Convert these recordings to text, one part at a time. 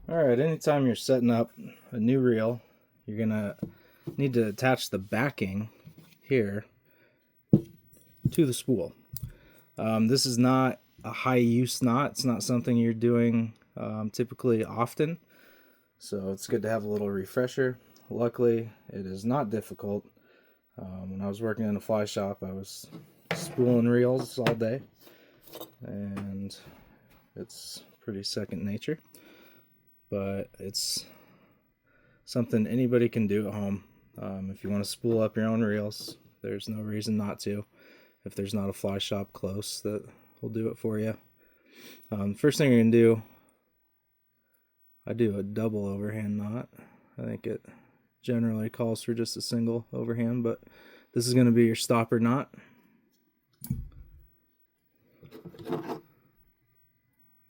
Alright, anytime you're setting up a new reel, you're going to need to attach the backing here to the spool. This is not a high use knot. It's not something you're doing typically often, so it's good to have a little refresher. Luckily, it is not difficult. When I was working in a fly shop, I was spooling reels all day, and it's pretty second nature. But it's something anybody can do at home. If you want to spool up your own reels, there's no reason not to. If there's not a fly shop close that will do it for you. First thing you're going to do, I do a double overhand knot. I think it generally calls for just a single overhand, but this is going to be your stopper knot.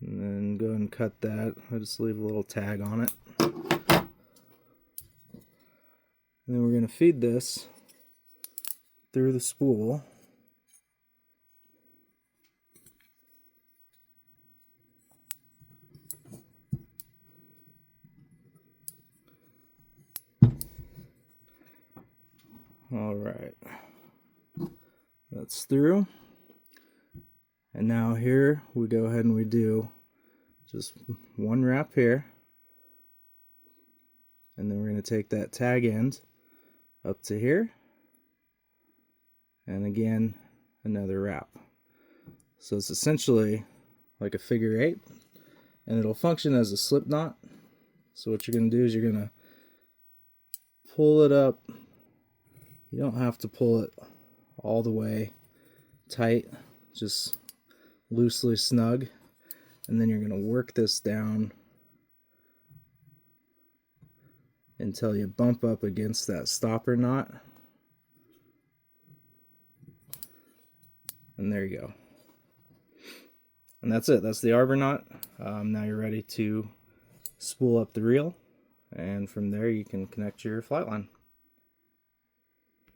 And then go ahead and cut that. I just leave a little tag on it. And then we're going to feed this through the spool. All right, that's through. And now here we go ahead and we do just one wrap here. And then we're going to take that tag end up to here. And again, another wrap. So it's essentially like a figure eight. And it'll function as a slip knot. So what you're going to do is you're going to pull it up. You don't have to pull it all the way tight, just loosely snug, and then you're going to work this down until you bump up against that stopper knot, and there you go. And that's it. That's the arbor knot. Now you're ready to spool up the reel, and from there you can connect your flight line.